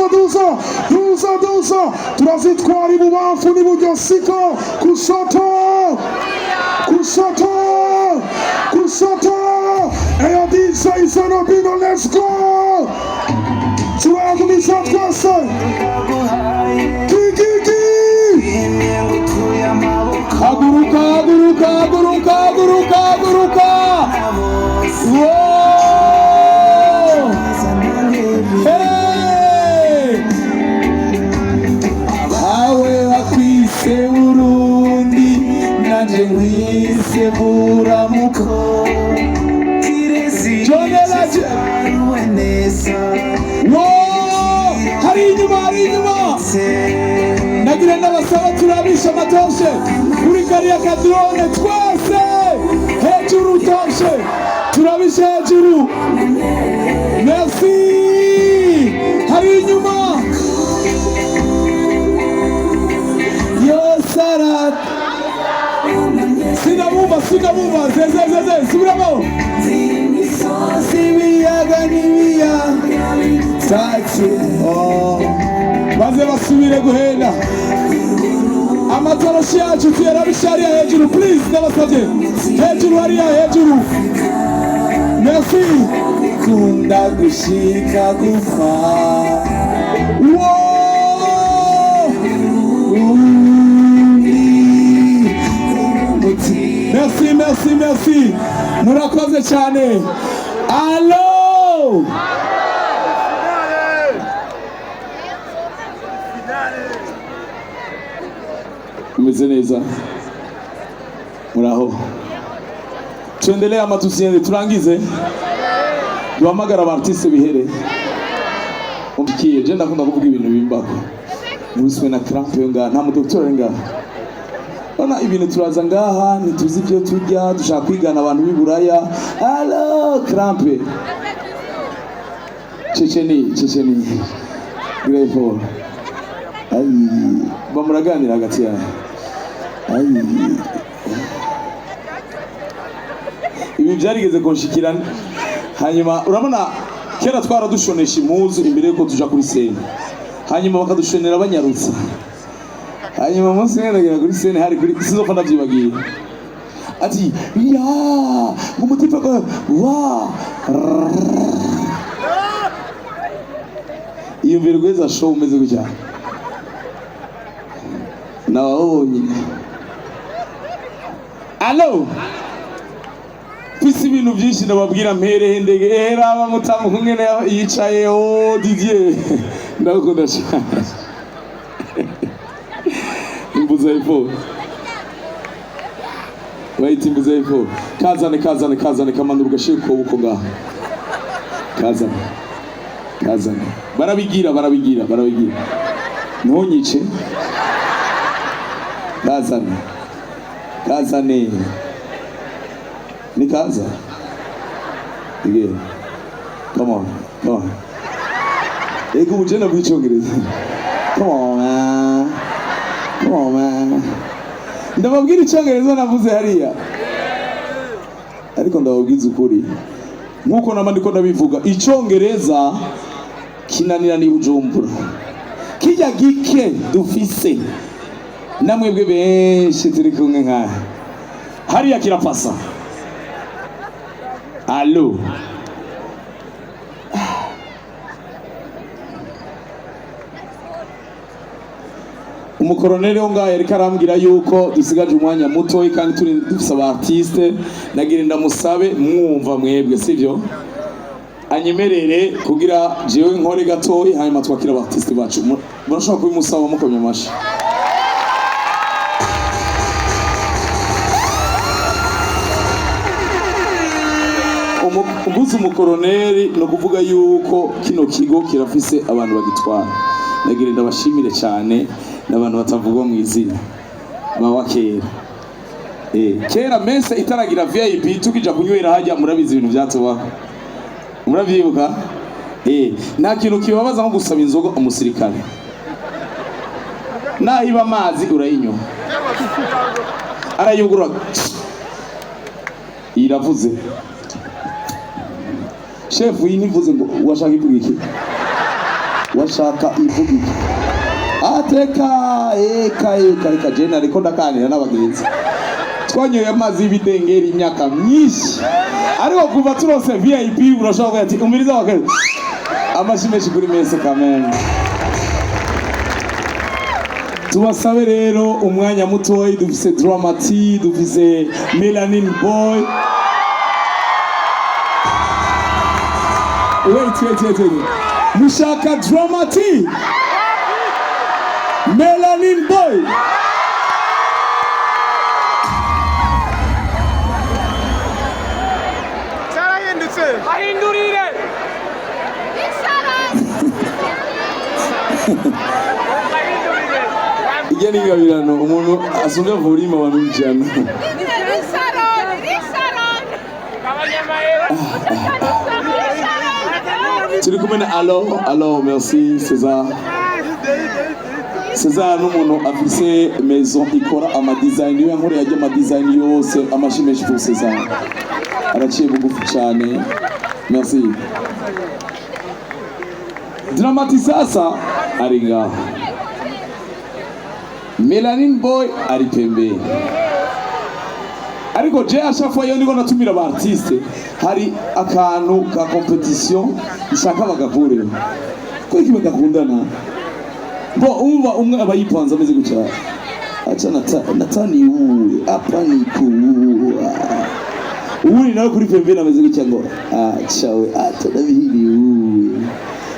duza turazitwara ibubamfu n'iburyo siko kushoto eyo DJ Zanobino let's go turagumiza twese kiki haguruka awe wakwise Burundi nanje nkwise buramuko hari inyuma nagira n'abasaba turabisha amatoshe kuri kariya kadrone twese hejuru toshe turabisha hejuru merci hari inyuma yosarat sinabumva zeze subiramo sibiyaga nibiya sake baze basubire guhenda amatoroshi yacu tuyarabisha hariya hejuru please ndabasabye hejuru hariya hejuru merci kunda gushika gufa merci murakoze cyane allo umeze neza muraho tuendelee ama tusiende turangize duhamagara abartiste bihere umbikiye je ndakunda kuvuga ibintu bimbako nubiswe na cramp nga nta mudoktora nga ona ibintu turaza ngaha ntituzi ibyo turya dushaka kwigana abantu b'iburaya allo cramp Checheni Greyfall bamuraganira hagati yawe ibi byarigeze kunshikirana hanyuma urabona kera twaradushonesha impuzu imbere yuko tuja kuri sene hanyuma bakadushonera banyarutsa hanyuma umunsi mwendagera kuri sene hari kuri sinzopfa ndavyibagiye ati ya ngumutima wa iyo mbere show umeze gutya nababonye allo twisi ibintu byinshi ndababwira mpere ndege raba mutamu nkene yicaye Didier ndakunda cyane imbuzaifo wait imbuzaifo kazane kamandura ugashiko uko ngaha kazane barabigira ntunyice kazane ni kaza again come on ego ujena bw'icyongereza come on man ndababwira icyongereza navuze hariya ariko ndababwiza ukuri nkuko namandiko ndabivuga icyongereza kinanira ni Bujumbura kijya gike dufise namwebwe benshi turi kumwe nka hariya kirapasa allo umukoroneri wo ngaho yari karambwira yuko dusigaje umwanya muto kandi turi dufise abartiste nagira ndamusabe mwumva mwebwe sivyo anyemerere kugira jewe nkore gatoyi hanyuma twakira abartiste bacu murashobora kubimusaba mukomye amashi umuguzi umukoroneri no kuvuga yuko kino kigo kirafise abantu bagitwara nagira ndabashimire cyane n'abantu batavugwa mu izina bawa kera mese itaragira VIP tukija kunywera hajya murabizi ibintu byatubaho murabyibuka nta kintu kibabaza nko gusaba inzoga umusirikare nahiba amazi urayinywa arayugura iravuze chef iyi nivuze ngo washaka ivuga iki washaka ivuga iki eka jena ariko ndakanira n'abagenzi twanyoye amazi y'ibidengeri imyaka myinshi ariko kuva turose VIP urashobora ati umiriza wakazi amashi menshi kuri mese kamene tubasabe rero umwanya mutoyi dufise Dramati dufise Melanin Boy wait mushaka Dramati Melanin Boy ahindurire igeni ngabirano umuntu asumye vurima wanujana turi kumwe na allo merci César n'umuntu afise maison ikora ama design yo nkore yaje ama design yose amashimeshi pour César araciye bugufi cyane merci Dramati sasa ari ngaho Melanin Boy ari pembeni ariko je ashafwa yo ndiko natumira aba artiste hari akantu ka competition ishaka bagakure ko iki bagakundana bo umva umwe abayipanza ameze gucya acha natani uwe hapa ni kuwa uwe nawe kuri pembeni ameze gucya ngo acha we atanabihiri uwe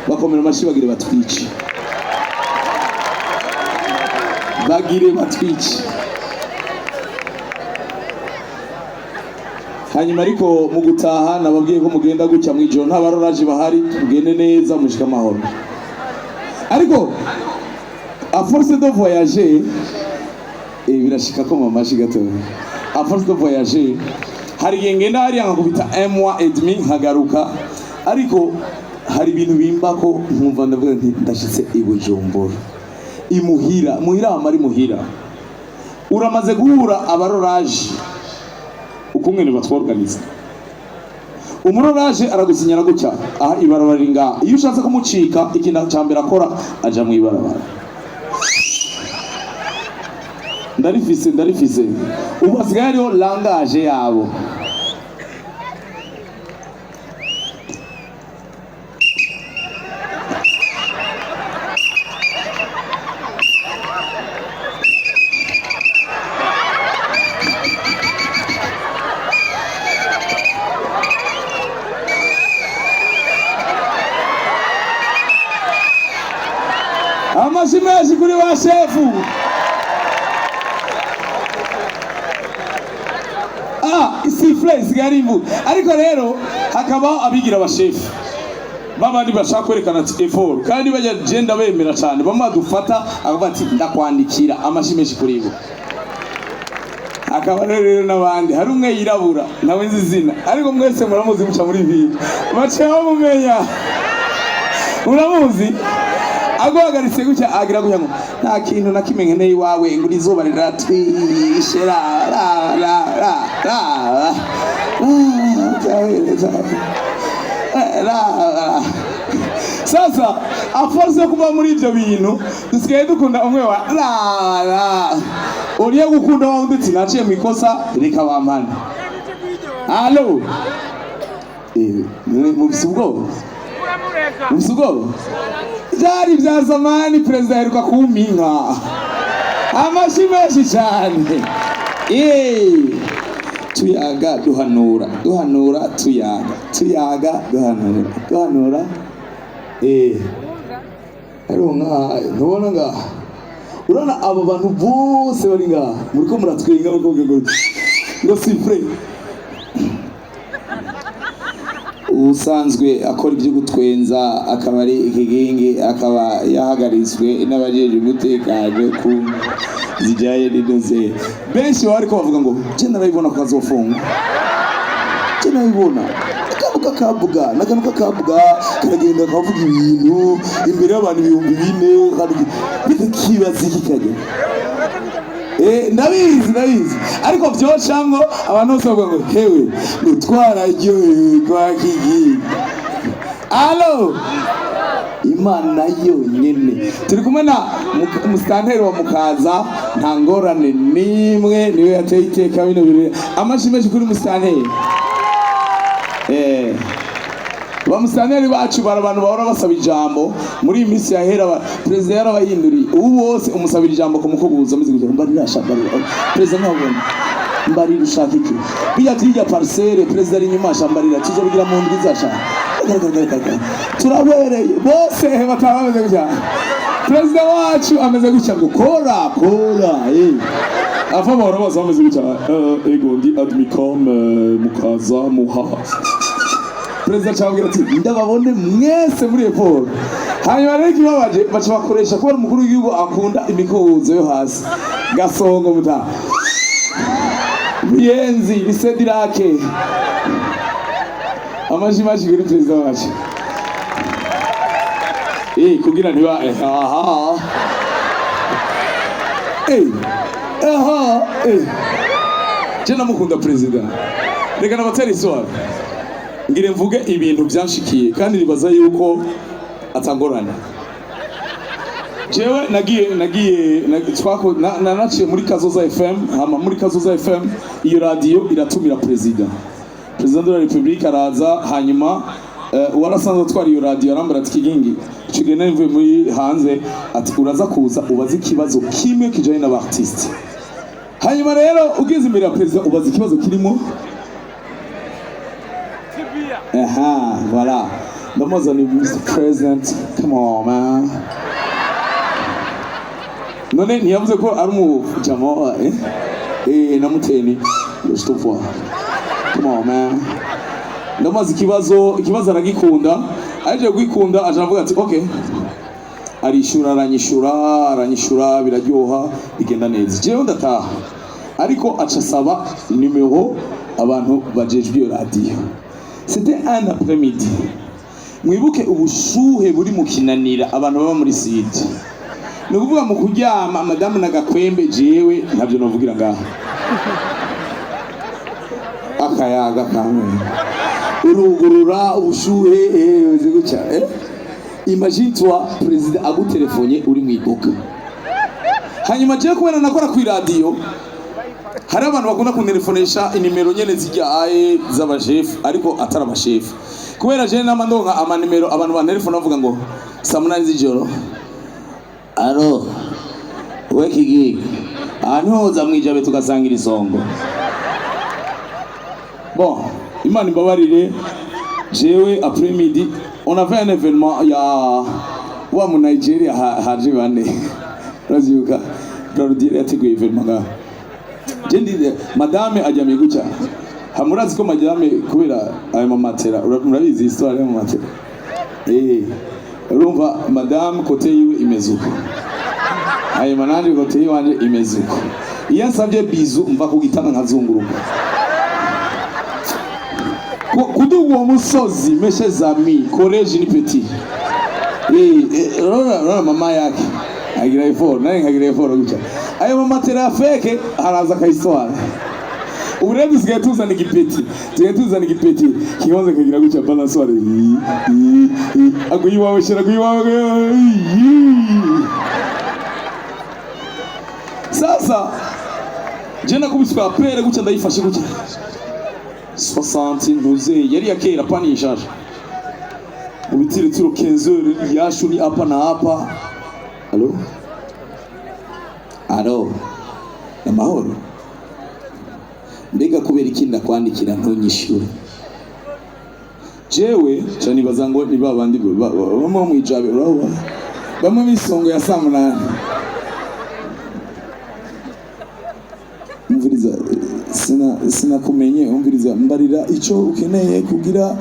bakomera amashi bagire batwici hanyuma ariko mu gutaha nababwiye ko mugenda gucya mu ijoro nta baroraje bahari tugende neza mushika amahoro ariko a force de voyager birashika ko mamashi gato a force de voyager hari ngenda hari nkakubita 1 mois et demi nkagaruka ariko hari ibintu bimbako nkumva ndavuga nti ndashitse ibujumbura imuhira amari muhira uramaze guhura abaroraje ukumwe batworganiza umuroraje aragusinyana gucya aha ibarabara ringa iyo ushatse kumucika ikintu cyambere akora aja mu ibarabara ndarifise ubu asigaye ariho langage yabo amashimezi kuri ba shefu isifle isigari imvu ariko rero hakabaho abigira abashefu babandi bashaka kwerekana effort kandi bajya genda bemera cyane bamadufata akavuga ati ndakwandikira amashimezi kuri bo akaba rero n'abandi hari umwe yirabura nawe nzi izina ariko mwese muramuzi muca muri video bace bamumenya uramuzi aguhagaritse gutya agira gutya ngo nta kintu nakimenye neye iwawe ngo izuba riratwishe sasa a force yo kuba muri ibyo bintu dusigaye dukunda umwe wa uriye gukunda wa undi naciye mu ikosa reka bampane allo mufise ubwoba byari bya zamani perezida yaheruka kumpinka amashi menshi cyane tuyaga duhanura tuyaga duhanura ariho nkaha ntubona ngaha urabona abo bantu bose bari ngaha muriko muratwenga ngo sifure usanzwe akora ibyo gutwenza akaba ari ikigenge akaba yahagarizwe n'abajeje umutekano ku zijyaye n'inoze benshi bari ko bavuga ngo je narabibona ko kazofunga je narabibona akabuga karagenda kavuga ibintu imbere y'abantu 4,000 kandi bikibaza ikikaje ndabizi ariko byocamwo abantu bose bavuga ngo hewe gutwara ryo kwa kigi allo Imana yonyene. Turi kumwe na musitanteri wa Mukaza, nta ngorane nimwe, niwe yateye iteka bino birori. Amashi menshi kuri musitanteri. Ba musitanteri bacu bari abantu bahora basaba ijambo muri iyi minsi yahera. Perezida yarabayinduriye ubu bose umusabira ijambo kumukubuza muzi kugira mbarira shabari. Perezida ntabona mbarira ushaka iki bijya tijya parcelle. Perezida ari nyuma shambarira tuzo bigira mu ndwi zashaka turabereye bose bakaba bameze gutya. Perezida wacu ameze gutya ngo kora ava bahora baza bameze gutya ego ndi admicom Mukaza muha. Perezida cyabwira ati ndababone mwese muri Paul. Hanyuma rero kibabaje baca bakoresha kubera umukuru w'igihugu akunda imikubuzo yo hasi gasongo muta Bienzi bisedirake amajimaji kuri perezida wacu kugira ntiba je namukunda perezida. Reka nabatera iswara ngire mvuge ibintu byanshikiye kandi nibaza yuko atangorana. Jewe naciye muri Kazoza FM. Hama muri Kazoza FM iyo radio iratumira perezida de la Republique araza. Hanyuma warasanzwe twari iyo radio arambara ati Kigingi cigene mvuye muri hanze ati uraza kuza ubaza ikibazo kimwe kijanye n'abartiste. Hanyuma rero ugize imbere ya perezida ubaza ikibazo kirimo voilà. Ndamuzana Mr. President, come on man. None ntiyavuze ko ari umujama namuteni stopwa. Come on man. Ndamaze ikibazo aragikunda. Aje gwikunda ajavuga ati okay. Aranyishura biraryoha bigenda neza. Jewe ndataha. Ariko acasaba numero abantu bajejwe iyo radio. C'était un après-midi. Mwibuke ubushuhe buri mu Kinanira abantu baba muri site. Ni kuvuga mu kuryama madame nagakwembe jewe ntabyo novugira ngaha. Akayaga kamwe. Urugurura ubushuhe gutya Imagine toi president agutelefone uri mu iduka. Hanyuma je kubera nakora ku radio. Hari abantu bakunda kuntelefonesha inimero nyene zijyaye z'abashefu ariko atari abashefu. Kubera je namandonka amanimero abantu bantelefona bavuga ngo samunani z'ijoro. Alo. We Kigingi. Antoza mwijabe tugasangira isongo. Bon, Imana imbabarire. Jewe après midi on avait un événement ya wa mu Nigeria haje bane. Raziuka. Claudie yateguye événement nga. Jendi madame ajyamiye gutya. Hamurazi ko madame kubera ayo mamatera murabizi histoire ya mamatera. Urumva madame kote yiwe imezuko. Ayo mananje kote yiwe wanje imezuko. Iyo nsabye bizu mva kugitanga nkazunguruka. Kudugu wa musozi meshe zami college ni petit. Rora mama yake agira effort naye nkagira effort gutya. Ayo mamatera feke haraza kahistoire. Uburebu dusigaye tuzana igipeti kibanza kagira gutya balansoire aguyiwawe sasa je nakubiswa pere gutya ndayifashe gutya 60 ntuze yari yakera pani ishaje ubitire turo 15 yashu ni hapa na hapa. Alo namahoro mbega kubera ikinda kwandikira ntonyishure jewe cyane bazango ni babandi bamwe mu ijabe uraho bamwe bisongo ya samunani umviriza sina kumenye umviriza mbarira ico ukeneye kugira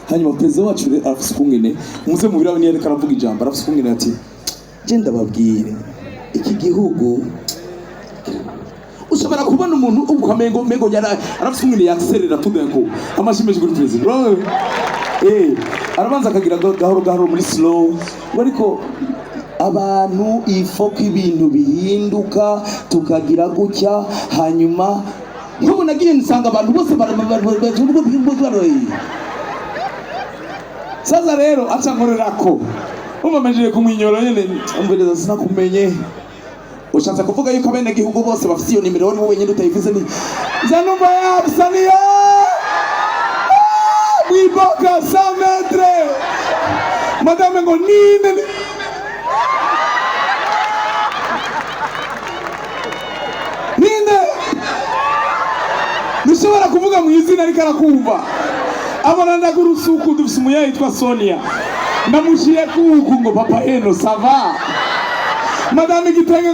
hanyuma perezida wacu afise kungene muze mu birabo niye karavuga ijambo afise kungene ati je ndababwire iki gihugu ushobora kubona umuntu ukamengo mengo yara arafite umwine yakserera tudenko amashimeje kuri president arabanza akagira gahoro muri slow ariko abantu ifoko ibintu bihinduka tukagira gutya hanyuma nkubu nagiye nsanga abantu bose Sasa rero acha nkorerako umamejeye kumwinyoro nyene umbereza sinakumenye ushatse kuvuga yuko abene gihugu bose bafite iyo nimero ni wowe nyine utayivuze ni zanumva yabsaniya wiboka 100 metres madame ngo nine nishobora kuvuga mu izina ariko arakumva abona ndagurusuku dufise umuyayi yitwa Sonia ndamushiye kuku ngo papa eno sava madame Gitenge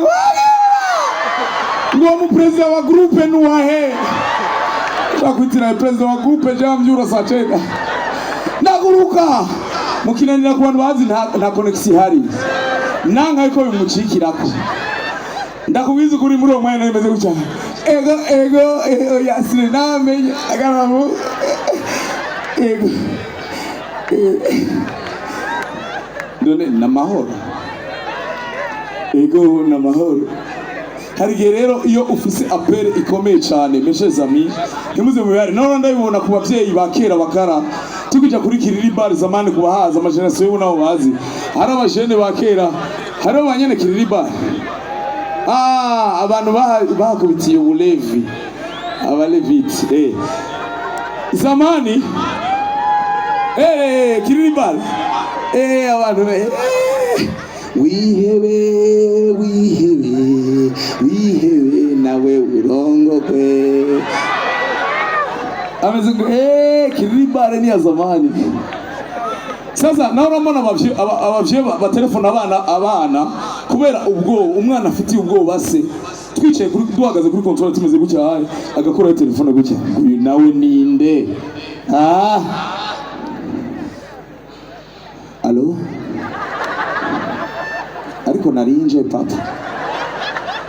ngo mu president wa groupe nuwahe bakwitira president wa groupe je ambyura saceka ndaguruka mukinanira ku bantu bazi nta connection hari nanka ariko bimucikirako ndakubiza kuri muri uwo mwanya nimeze gutya ego yasine namenye agaramo ego done namahoro ego namahoro hari rero iyo ufise apere ikomeye cyane meshes amis ntimuze mu bari none ndabibona ku bavyeyi bakera bakara tukija kuri kiriri bar zamani kubahaza amageneration y'ubu nabo bazi hari abajene bakera hari abanyene kiriri bar abantu bahakubitiye ubulevi abaleviti zamani kiribal abantu wihebe nawe urongokwe ameze ngo kiribal ni ya zamani. Sasa naona mbona abavye batelefona abana kubera ubwo umwana afitiye ubwo base twicaye kuri duhagaze kuri control tumeze gutya hayi agakora telefone gutya uyu nawe ninde allo ariko narinje papa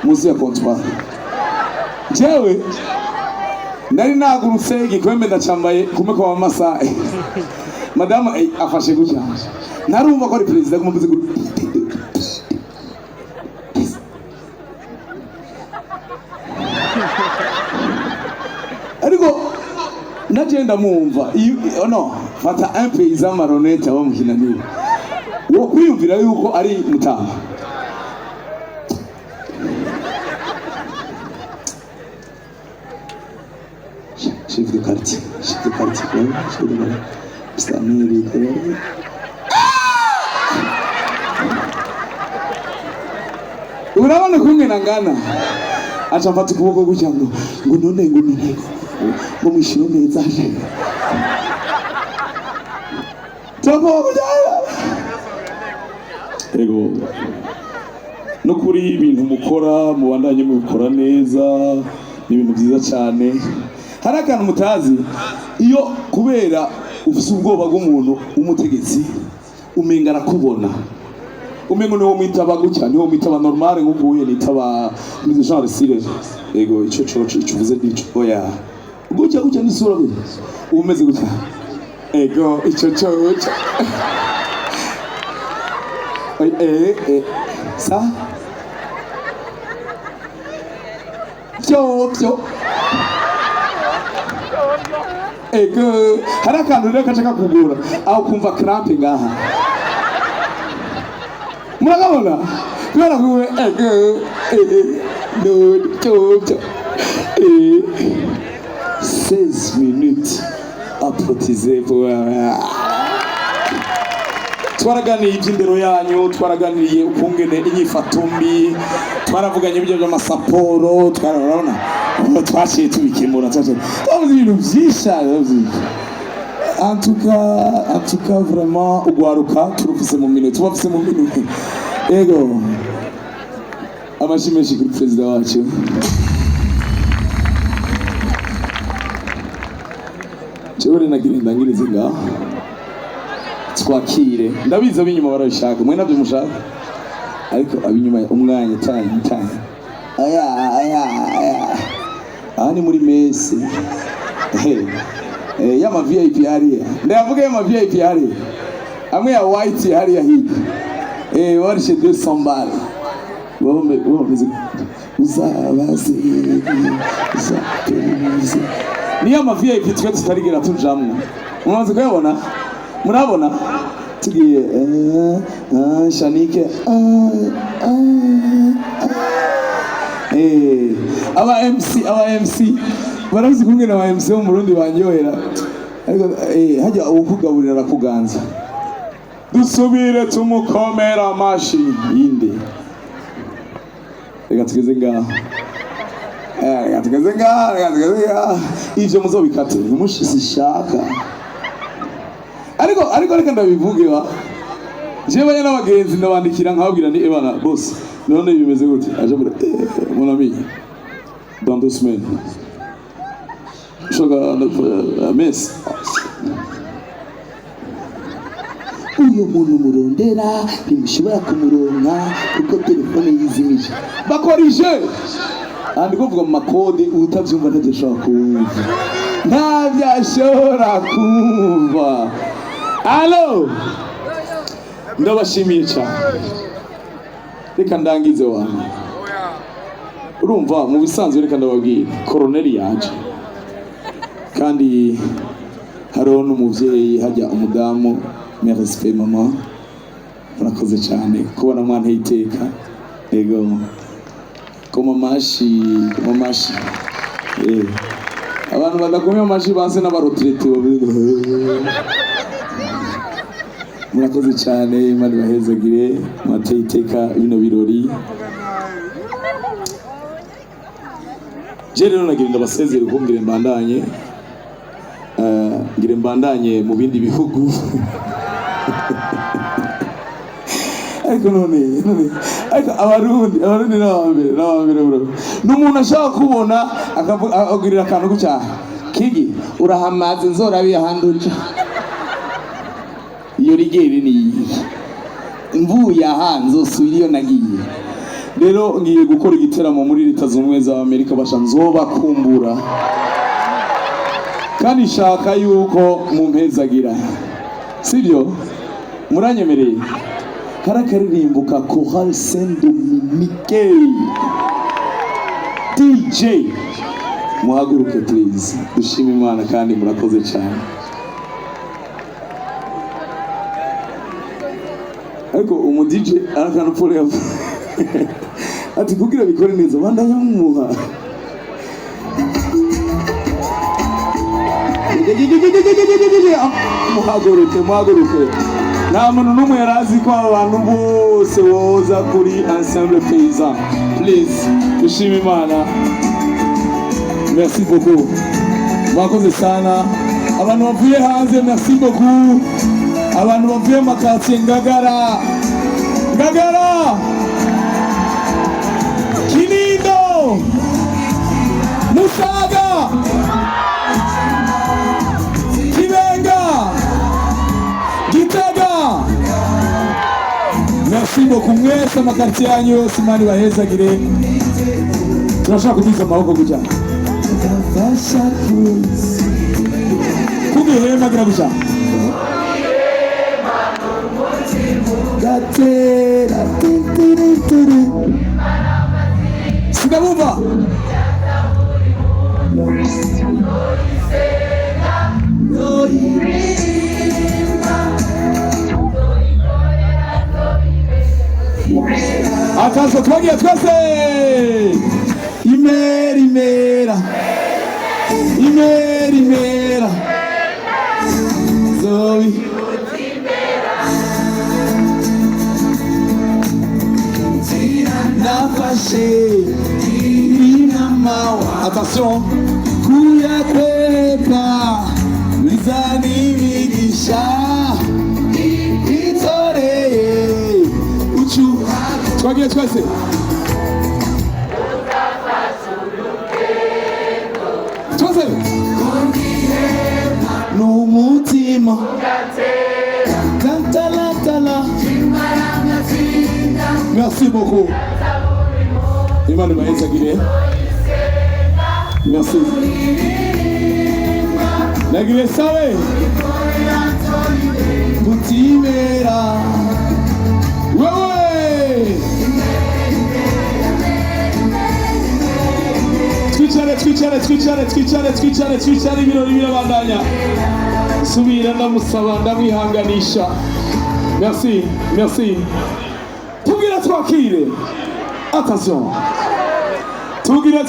muzi ya control jewe nari nagurutse igikombe ndacambaye kumwe kwa mama madame afashe gutya narumva ko ari president kumuvuze ariko nagenda mumva no fata un paysan maronete abo mukinanira wo kwiyumvira yuko ari mutama chef de quartier Stanley urabona kumwe nangana acha mfata kuboko gutya ngo none ngo mwishiro neza Tobo ego no kuri ibintu mukora mubandanye mubikora neza ni ibintu byiza cyane. Hari akantu mutazi iyo kubera ufise ubwoba bw'umuntu umutegetsi umenga arakubona umengo niwo mwitaba gutya niwo mwitaba normal nk'ubuye nitaba muri genre style ego ico uvuze nico oya gutya ni sura gutya umeze gutya ego ico sa byo ego hari akantu rero kashaka kugura aho kumva cramp ngaha murabona kubera ko ego no 16 minutes à protéger pour twaraganiye iby'indero yanyu twaraganiriye ukungene inyifatumbi twaravuganye ibyo by'amasaporo twarabona twashiye tubikemura twavuze ibintu byinshi en tout cas vraiment ugwaruka turufise mu minwe tubafise mu minwe ego amashimeshi kuri president wacu cyewe nagirinda ngirize ngaho twakire ndabiza binyuma barabishaka mwe nabyo mushaka ariko abinyuma umwanya tanye aya ani muri mesi yama VIP hariya ndavuga yama VIP hariya amwe ya white hariya higa warishe 200 bal bombe uzabaze ni yama VIP twe tutarigira tujamwe umaze kuyabona murabona tugiye Shanike aba MC barazi kumwe na MC wo mu Burundi banyohera ariko hajya ubukugaburira arakuganza dusubire tumukomera amashi yinde reka tugeze ngaho ivyo muzobikate ntimushishaka ariko reka ndabivuge wa jewe n'abagenzi ndabandikira nkababwira ni ebana boss none bimeze gute aje muri mon ami dans 2 semaines shoga mes uyu muntu murondera ntimushobora kumuronka kuko telefone yizimije bakorije andi kuvuga mu makode utavyumva ntagishobora kumva ntavyashobora kumva. Alo ndabashimiye cyane reka ndangize wanyu urumva mu bisanzwe reka ndababwira koroneli yaje kandi hariho n'umuvyeyi hajya umudamu merci mama murakoze cyane kubona mwana iteka ego mamashi abantu badakomeye amashi base n'abarotrete murakoze cyane Imana ibahezagire mwateye iteka bino birori. Je rero nagira ndabasezere ko ngire mbandanye mu bindi bihugu ariko none abarundi n'abambere bro n'umuntu ashaka kubona akagirira akantu gucyaha kigi urahamaze nzorabiye handuca iyo rigeri ni mvuye hanze usubira iyo nagiye rero ngiye gukora igiteramo muri Leta Zunze za Amerika basha nzobakumbura kandi shaka yuko mumpezagira sibyo muranyemereye karakaririmbuka Chorale Saint-Dominique DJ muhaguruke please dushime Imana kandi murakoze cyane ariko umu DJ arakana pole ati kugira bikore neza bandanya mumuha muhaguruke nta muntu n'umwe yarazi ko abantu bose boza kuri Ensemble Paysan. Please dushime Imana. Merci beaucoup mwakoze sana abantu bavuye hanze merci beaucoup abantu bavuye makati Ngagara Kinindo Musaga Kibenga Gitega merci beaucoup mwese makati yanyu yose Imana ibahezagire turashaka kubiza amaboko gutya kubihema gira gutya gatera titiri sinabumva akazo twagiye twese imera Zoe nafashe inamawa attention kuyakwepa bizani migisha itoreye uchu twagiye twese n'umutima tala merci beaucoup Imana ibahezagire merci nagire sawe kutimera wewe twicare twicare ibirori birabandanya. Subira ndamusaba ndamwihanganisha. Merci. Tubwire twakire. Attention. Tubwire